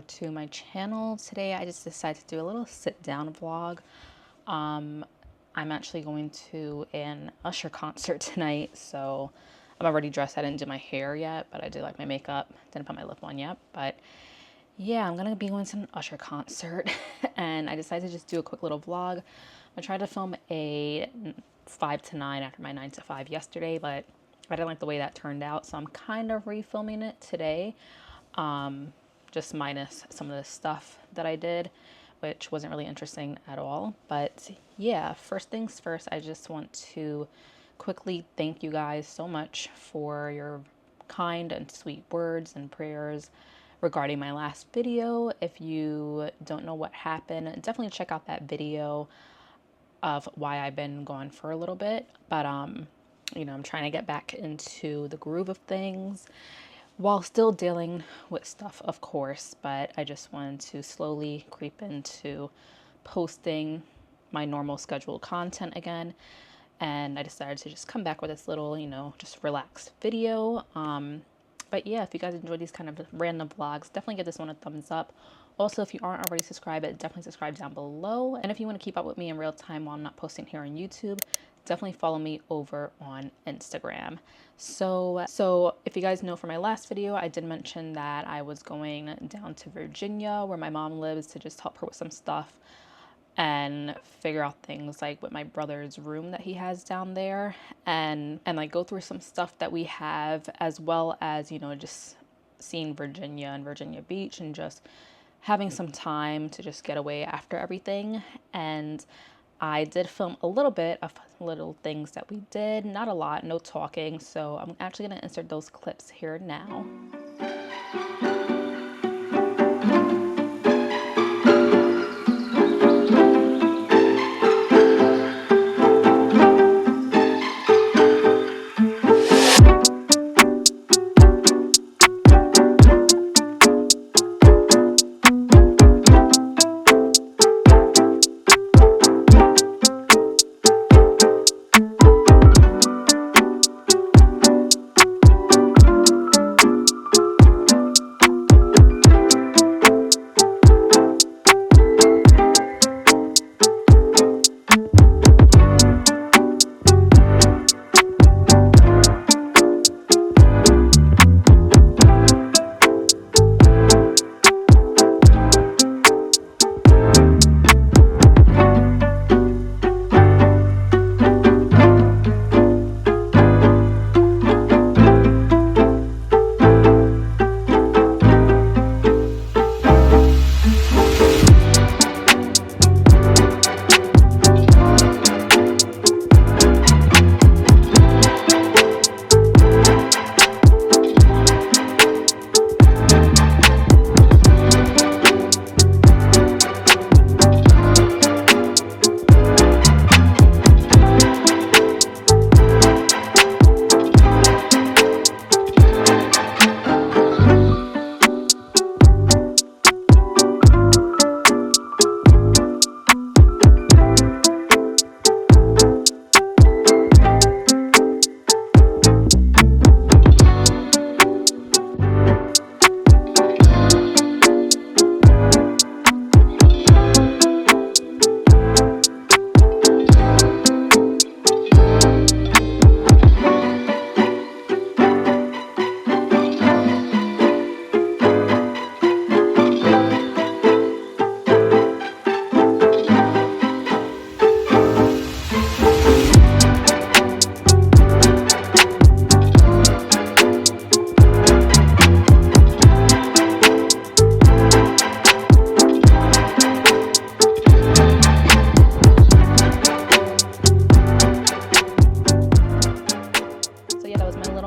to my channel. Today I just decided to do a little sit down vlog. I'm actually going to an Usher concert tonight, so I'm already dressed. I didn't do my hair yet, but I did like my makeup. Didn't put my lip on yet, but yeah, I'm gonna be going to an Usher concert and I decided to just do a quick little vlog. I tried to film a 5 to 9 after my 9 to 5 yesterday, but I didn't like the way that turned out, so I'm kind of refilming it today, just minus some of the stuff that I did, which wasn't really interesting at all. But yeah, first things first, I just want to quickly thank you guys so much for your kind and sweet words and prayers regarding my last video. If you don't know what happened, definitely check out that video of why I've been gone for a little bit. But you know, I'm trying to get back into the groove of things while still dealing with stuff, of course, but I just wanted to slowly creep into posting my normal scheduled content again. And I decided to just come back with this little, you know, just relaxed video. But yeah, if you guys enjoy these kind of random vlogs, definitely give this one a thumbs up. Also, if you aren't already subscribed, definitely subscribe down below. And if you want to keep up with me in real time while I'm not posting here on YouTube, definitely follow me over on Instagram. So if you guys know from my last video, I did mention that I was going down to Virginia where my mom lives to just help her with some stuff and figure out things like with my brother's room that he has down there, and like go through some stuff that we have, as well as, you know, just seeing Virginia and Virginia Beach and just having some time to just get away after everything. And I did film a little bit of little things that we did, not a lot, no talking, so I'm actually going to insert those clips here now.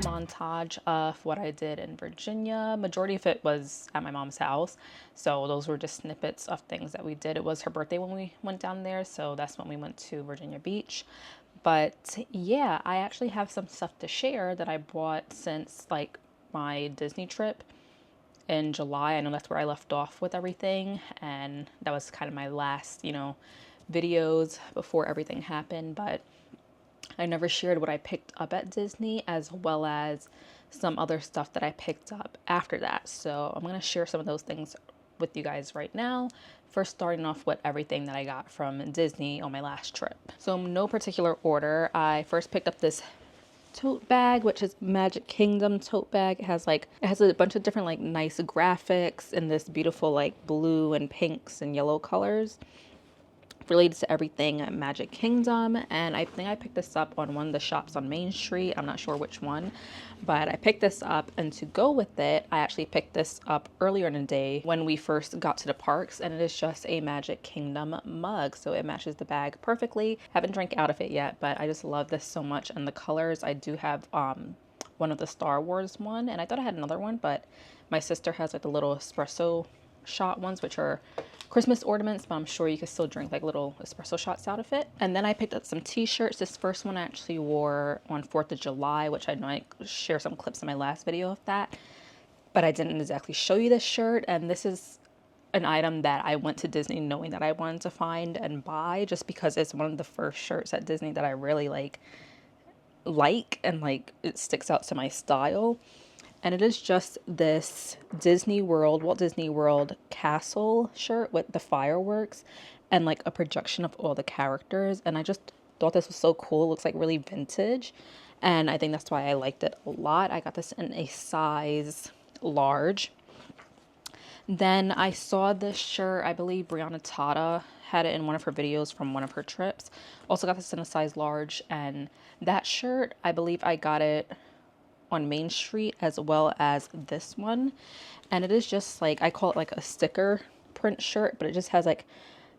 Montage of what I did in Virginia. Majority of it was at my mom's house, so those were just snippets of things that we did. It was her birthday when we went down there, so that's when we went to Virginia Beach. But yeah, I actually have some stuff to share that I bought since like my Disney trip in July. I know that's where I left off with everything, and that was kind of my last, you know, videos before everything happened. But I never shared what I picked up at Disney, as well as some other stuff that I picked up after that. So I'm going to share some of those things with you guys right now. First, starting off with everything that I got from Disney on my last trip. So in no particular order, I first picked up this tote bag, which is Magic Kingdom tote bag. It has a bunch of different like nice graphics in this beautiful like blue and pinks and yellow colors related to everything at Magic Kingdom. And I think I picked this up on one of the shops on Main Street. I'm not sure which one, but I picked this up, and to go with it, I actually picked this up earlier in the day when we first got to the parks, and it is just a Magic Kingdom mug. So it matches the bag perfectly. Haven't drank out of it yet, but I just love this so much. And the colors, I do have one of the Star Wars one, and I thought I had another one, but my sister has like the little espresso shot ones, which are Christmas ornaments, but I'm sure you could still drink like little espresso shots out of it. And then I picked up some t-shirts. This first one I actually wore on 4th of July, which I know I shared some clips in my last video of that, but I didn't exactly show you this shirt. And this is an item that I went to Disney knowing that I wanted to find and buy, just because it's one of the first shirts at Disney that I really like and like it sticks out to my style. And it is just this Walt Disney World castle shirt with the fireworks and like a projection of all the characters. And I just thought this was so cool. It looks like really vintage. And I think that's why I liked it a lot. I got this in a size large. Then I saw this shirt. I believe Brianna Tata had it in one of her videos from one of her trips. Also got this in a size large. And that shirt, I believe I got it on Main Street as well as this one. And it is just like, I call it like a sticker print shirt, but it just has like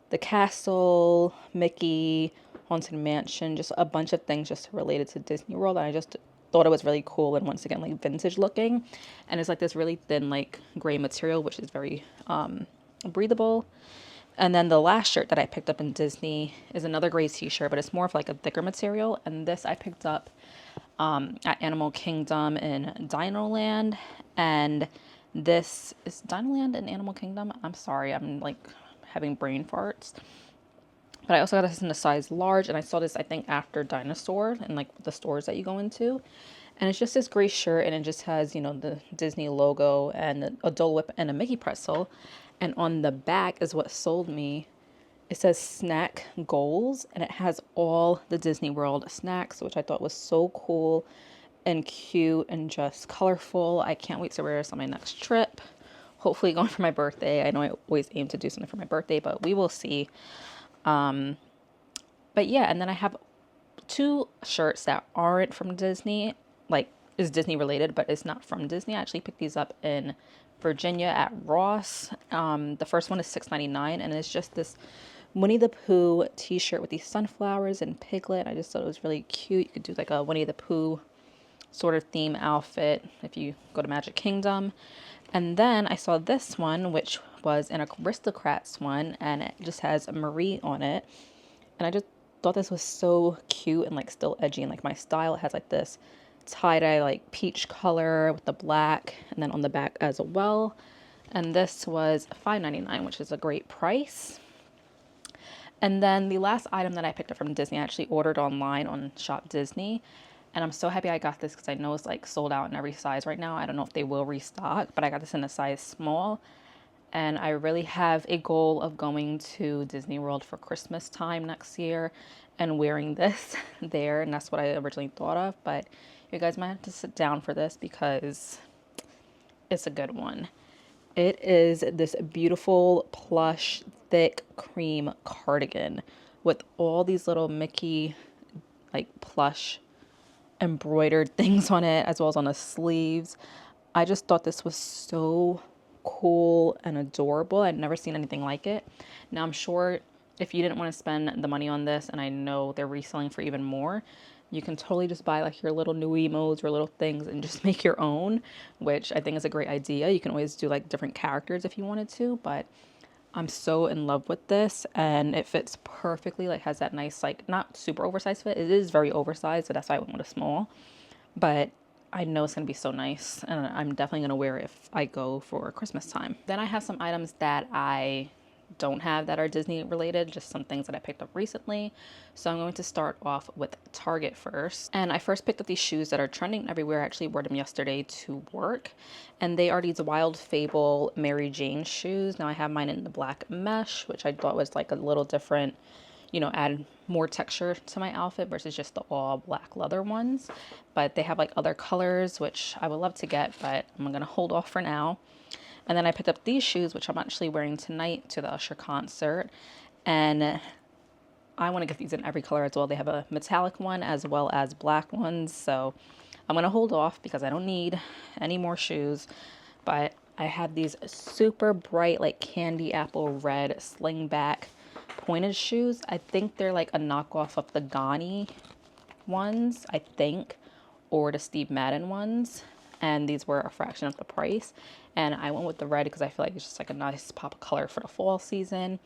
the castle, Mickey, Haunted Mansion, just a bunch of things just related to Disney World. And I just thought it was really cool and once again like vintage looking. And it's like this really thin like gray material, which is very breathable. And then the last shirt that I picked up in Disney is another gray t-shirt, but it's more of like a thicker material. And this I picked up at Animal Kingdom in Dino Land. And this is Dino Land in Animal Kingdom. I'm sorry, I'm like having brain farts. But I also got this in a size large, and I saw this I think after Dinosaur and like the stores that you go into. And it's just this gray shirt, and it just has, you know, the Disney logo and a Dole Whip and a Mickey pretzel. And on the back is what sold me. It says snack goals, and it has all the Disney World snacks, which I thought was so cool and cute and just colorful. I can't wait to wear this on my next trip. Hopefully going for my birthday. I know I always aim to do something for my birthday, but we will see. But yeah, and then I have two shirts that aren't from Disney, like is Disney related, but it's not from Disney. I actually picked these up in Virginia at Ross. The first one is $6.99, and it's just this Winnie the Pooh t-shirt with these sunflowers and Piglet. I just thought it was really cute. You could do like a Winnie the Pooh sort of theme outfit if you go to Magic Kingdom. And then I saw this one, which was an Aristocrats one, and it just has a Marie on it. And I just thought this was so cute and like still edgy and like my style. It has like this tie-dye like peach color with the black, and then on the back as well. And this was $5.99, which is a great price. And then the last item that I picked up from Disney, I actually ordered online on Shop Disney. And I'm so happy I got this because I know it's like sold out in every size right now. I don't know if they will restock, but I got this in a size small. And I really have a goal of going to Disney World for Christmas time next year and wearing this there. And that's what I originally thought of. But you guys might have to sit down for this because it's a good one. It is this beautiful plush thick cream cardigan with all these little Mickey like plush embroidered things on it, as well as on the sleeves. I just thought this was so cool and adorable. I'd never seen anything like it. Now I'm sure if you didn't want to spend the money on this, and I know they're reselling for even more, you can totally just buy like your little new emotes or little things and just make your own, which I think is a great idea. You can always do like different characters if you wanted to, but I'm so in love with this, and it fits perfectly. Like has that nice, like not super oversized fit. It is very oversized, so that's why I went with a small, but I know it's going to be so nice, and I'm definitely going to wear it if I go for Christmas time. Then I have some items that I don't have that are Disney related, just some things that I picked up recently. So I'm going to start off with Target first. And I first picked up these shoes that are trending everywhere. I actually wore them yesterday to work. And they are these Wild Fable Mary Jane shoes. Now I have mine in the black mesh, which I thought was like a little different, you know, add more texture to my outfit versus just the all black leather ones. But they have like other colors, which I would love to get, but I'm gonna hold off for now. And then I picked up these shoes, which I'm actually wearing tonight to the Usher concert. And I want to get these in every color as well. They have a metallic one as well as black ones. So I'm going to hold off because I don't need any more shoes. But I have these super bright, like candy apple red slingback pointed shoes. I think they're like a knockoff of the Gani ones, I think, or the Steve Madden ones. And these were a fraction of the price. And I went with the red because I feel like it's just like a nice pop of color for the fall season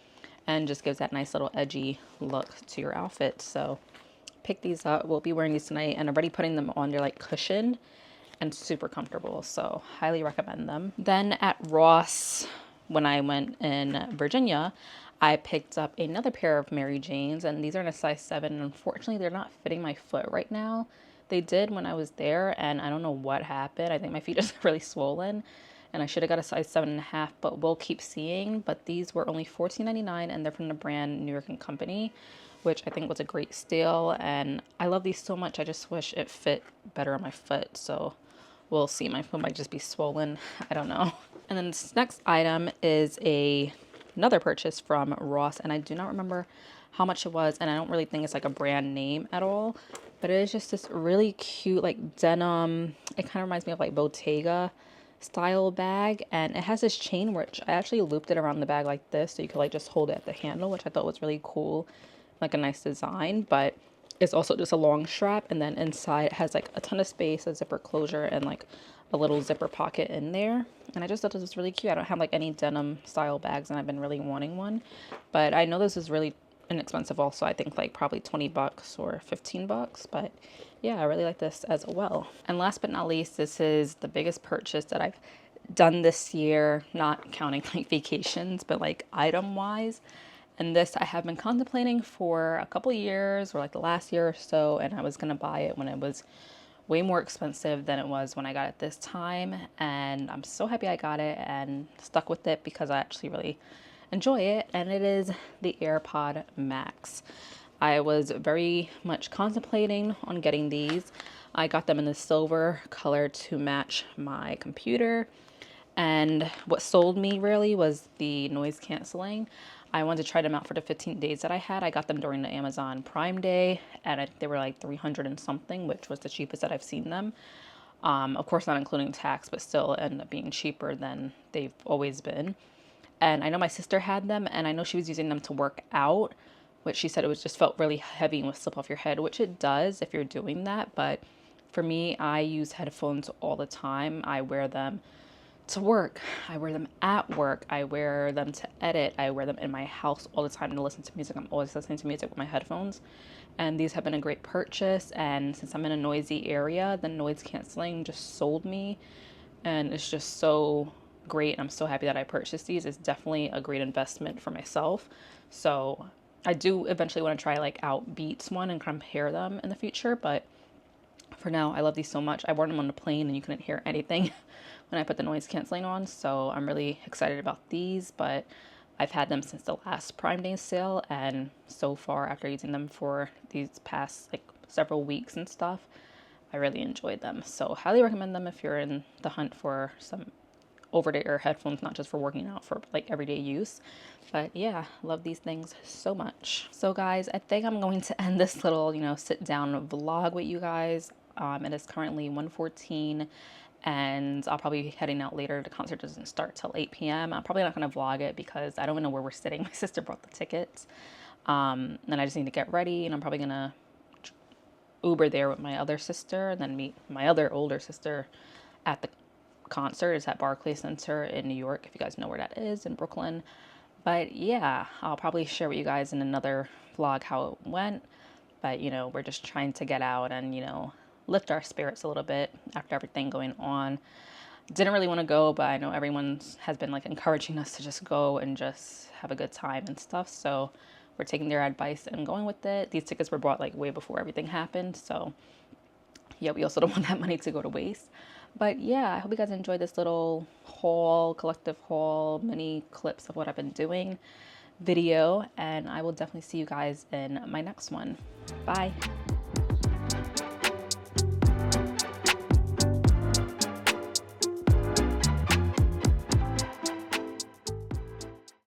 and just gives that nice little edgy look to your outfit. So pick these up. We'll be wearing these tonight, and I'm already putting them on. They're like cushioned and super comfortable. So highly recommend them. Then at Ross, when I went in Virginia, I picked up another pair of Mary Janes, and these are in a size 7. Unfortunately, they're not fitting my foot right now. They did when I was there, and I don't know what happened. I think my feet are really swollen, and I should have got a size 7.5, but we'll keep seeing. But these were only $14.99, and they're from the brand New York & Company, which I think was a great steal. And I love these so much. I just wish it fit better on my foot. So we'll see. My foot might just be swollen. I don't know. And then this next item is another purchase from Ross, and I do not remember how much it was, and I don't really think it's like a brand name at all, but it is just this really cute like denim. It kind of reminds me of like Bottega style bag, and it has this chain which I actually looped it around the bag like this so you could like just hold it at the handle, which I thought was really cool, like a nice design. But it's also just a long strap, and then inside it has like a ton of space, a zipper closure, and like a little zipper pocket in there. And I just thought this was really cute. I don't have like any denim style bags, and I've been really wanting one, but I know this is really inexpensive also. I think like probably $20 or $15, but yeah, I really like this as well. And last but not least, this is the biggest purchase that I've done this year, not counting like vacations, but like item wise. And this I have been contemplating for a couple years, or like the last year or so, and I was gonna buy it when it was way more expensive than it was when I got it this time. And I'm so happy I got it and stuck with it because I actually really enjoy it, and it is the AirPod Max. I was very much contemplating on getting these. I got them in the silver color to match my computer, and what sold me really was the noise canceling. I wanted to try them out for the 15 days that I had. I got them during the Amazon Prime Day, and they were like 300 and something, which was the cheapest that I've seen them. Of course, not including tax, but still ended up being cheaper than they've always been. And I know my sister had them, and I know she was using them to work out, which she said it was just felt really heavy and would slip off your head, which it does if you're doing that. But for me, I use headphones all the time. I wear them to work. I wear them at work. I wear them to edit. I wear them in my house all the time to listen to music. I'm always listening to music with my headphones. And these have been a great purchase. And since I'm in a noisy area, the noise canceling just sold me. And it's just so great. I'm so happy that I purchased these. It's definitely a great investment for myself. So I do eventually want to try like out Beats one and compare them in the future, but for now I love these so much. I wore them on the plane and you couldn't hear anything when I put the noise canceling on, so I'm really excited about these. But I've had them since the last Prime Day sale, and so far after using them for these past like several weeks and stuff, I really enjoyed them. So highly recommend them if you're in the hunt for some over-the-ear headphones, not just for working out, for like everyday use. But yeah, love these things so much. So guys, I think I'm going to end this little, sit down vlog with you guys. It is currently 1:14, and I'll probably be heading out later. The concert doesn't start till 8 p.m. I'm probably not going to vlog it because I don't even know where we're sitting. My sister brought the tickets. And I just need to get ready, and I'm probably going to Uber there with my other sister and then meet my other older sister at the concert. Is at Barclays Center in New York, if you guys know where that is, in Brooklyn. But yeah, I'll probably share with you guys in another vlog how it went. But we're just trying to get out and lift our spirits a little bit after everything going on. Didn't really want to go, but I know everyone has been like encouraging us to just go and just have a good time and stuff. So we're taking their advice and going with it. These tickets were bought like way before everything happened. So yeah, we also don't want that money to go to waste. But yeah, I hope you guys enjoyed this little haul, collective haul, mini clips of what I've been doing video. And I will definitely see you guys in my next one. Bye.